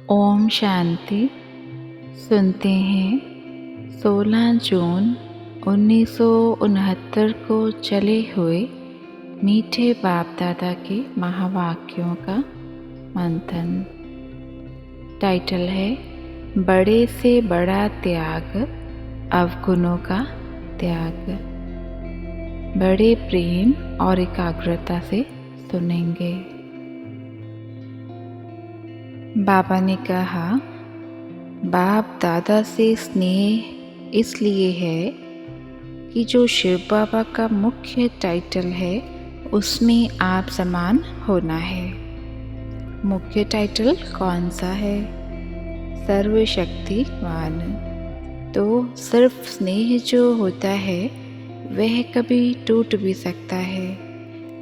ओम शांति। सुनते हैं 16 जून 1969 को चले हुए मीठे बाप दादा के महावाक्यों का मंथन। टाइटल है बड़े से बड़ा त्याग, अवगुणों का त्याग। बड़े प्रेम और एकाग्रता से सुनेंगे। बाबा ने कहा, बाप दादा से स्नेह इसलिए है कि जो शिव बाबा का मुख्य टाइटल है उसमें आप समान होना है। मुख्य टाइटल कौन सा है? सर्वशक्तिवान। तो सिर्फ स्नेह जो होता है वह कभी टूट भी सकता है,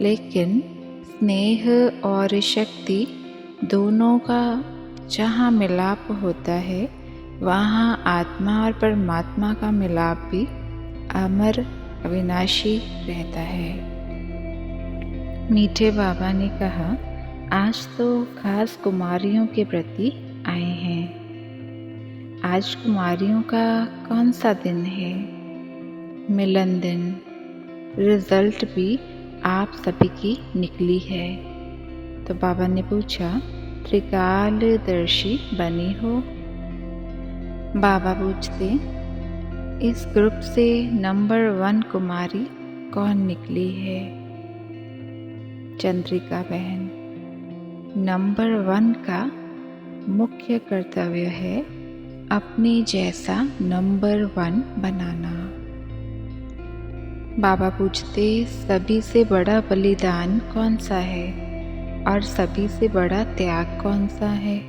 लेकिन स्नेह और शक्ति दोनों का जहाँ मिलाप होता है वहाँ आत्मा और परमात्मा का मिलाप भी अमर अविनाशी रहता है। मीठे बाबा ने कहा, आज तो खास कुमारियों के प्रति आए हैं। आज कुमारियों का कौन सा दिन है? मिलन दिन। रिजल्ट भी आप सभी की निकली है। तो बाबा ने पूछा, त्रिकालदर्शी बनी हो? बाबा पूछते, इस ग्रुप से नंबर 1 कुमारी कौन निकली है? चंद्रिका बहन। नंबर 1 का मुख्य कर्तव्य है अपने जैसा नंबर 1 बनाना। बाबा पूछते, सभी से बड़ा बलिदान कौन सा है और सभी से बड़ा त्याग कौन सा है?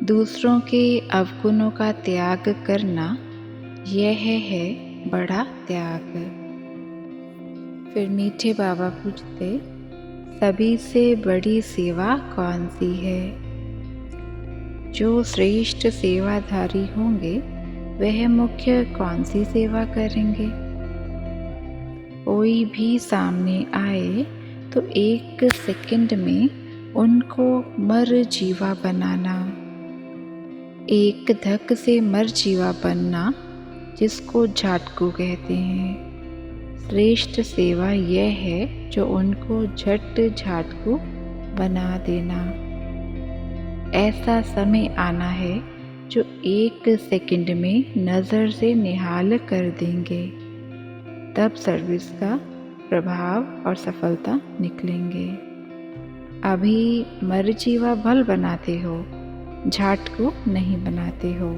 दूसरों के अवगुणों का त्याग करना, यह है बड़ा त्याग। फिर मीठे बाबा पूछते, सभी से बड़ी सेवा कौन सी है? जो श्रेष्ठ सेवाधारी होंगे वह मुख्य कौन सी सेवा करेंगे? कोई भी सामने आए तो 1 सेकंड में उनको मर जीवा बनाना। एक धक से मर जीवा बनना, जिसको झटकू कहते हैं। श्रेष्ठ सेवा यह है जो उनको झट झटकू बना देना। ऐसा समय आना है जो 1 सेकंड में नज़र से निहाल कर देंगे, तब सर्विस का प्रभाव और सफलता निकलेंगे। अभी मरजीवा भल बनाते हो, झाट को नहीं बनाते हो।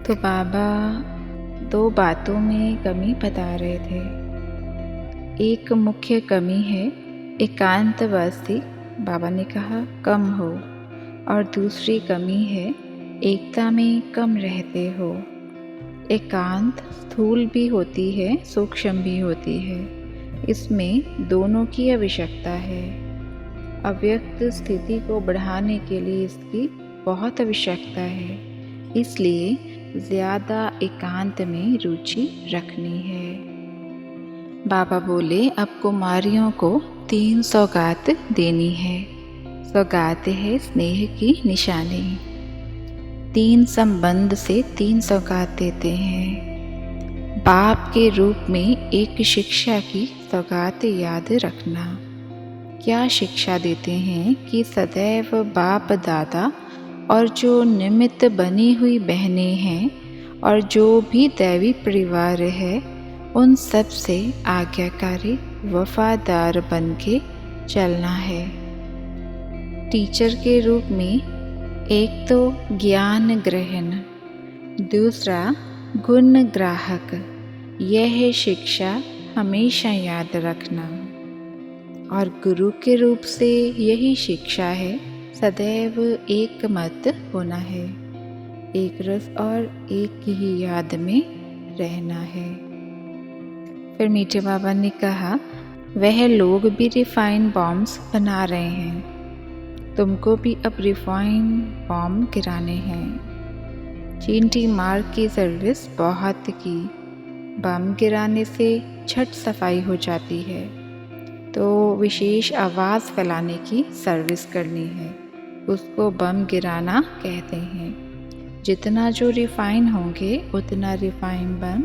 तो बाबा 2 बातों में कमी बता रहे थे। एक मुख्य कमी है एकांतवासी, बाबा ने कहा कम हो, और दूसरी कमी है एकता में कम रहते हो। एकांत स्थूल भी होती है, सूक्ष्म भी होती है। इसमें दोनों की आवश्यकता है। अव्यक्त स्थिति को बढ़ाने के लिए इसकी बहुत आवश्यकता है, इसलिए ज़्यादा एकांत में रुचि रखनी है। बाबा बोले, अब कुमारियों को 3 सौगात देनी है। सौगात है स्नेह की निशानी। 3 संबंध से 3 सौगात देते हैं। बाप के रूप में एक शिक्षा की सौगात याद रखना। क्या शिक्षा देते हैं कि सदैव बाप दादा और जो निमित्त बनी हुई बहनें हैं और जो भी दैवी परिवार है, उन सब से आज्ञाकारी वफादार बन के चलना है। टीचर के रूप में एक तो ज्ञान ग्रहण, दूसरा गुण ग्राहक। यह शिक्षा हमेशा याद रखना। और गुरु के रूप से यही शिक्षा है, सदैव एक मत होना है, एक रस और एक ही याद में रहना है। फिर मीठे बाबा ने कहा, वह लोग भी रिफाइन बॉम्ब्स बना रहे हैं, तुमको भी अब रिफाइन बॉम्ब गिराने हैं। चींटी मार की सर्विस बहुत की। बम गिराने से छट सफाई हो जाती है, तो विशेष आवाज़ फैलाने की सर्विस करनी है, उसको बम गिराना कहते हैं। जितना जो रिफाइन होंगे उतना रिफाइन बम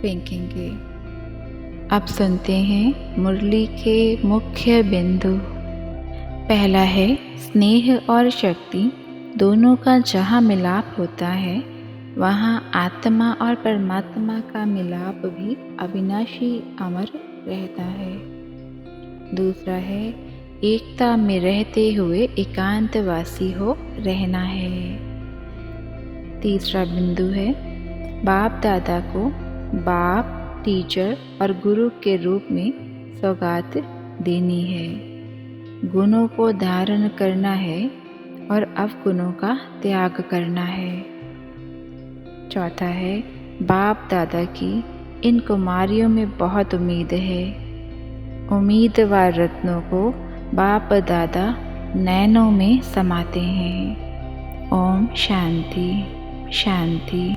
फेंकेंगे। अब सुनते हैं मुरली के मुख्य बिंदु। पहला है स्नेह और शक्ति दोनों का जहाँ मिलाप होता है वहाँ आत्मा और परमात्मा का मिलाप भी अविनाशी अमर रहता है। दूसरा है एकता में रहते हुए एकांतवासी हो रहना है। तीसरा बिंदु है बाप दादा को बाप, टीचर और गुरु के रूप में सौगात देनी है। गुणों को धारण करना है और अवगुणों का त्याग करना है। चौथा है बाप दादा की इन कुमारियों में बहुत उम्मीद है। उम्मीदवार रत्नों को बाप दादा नैनों में समाते हैं। ओम शांति शांति।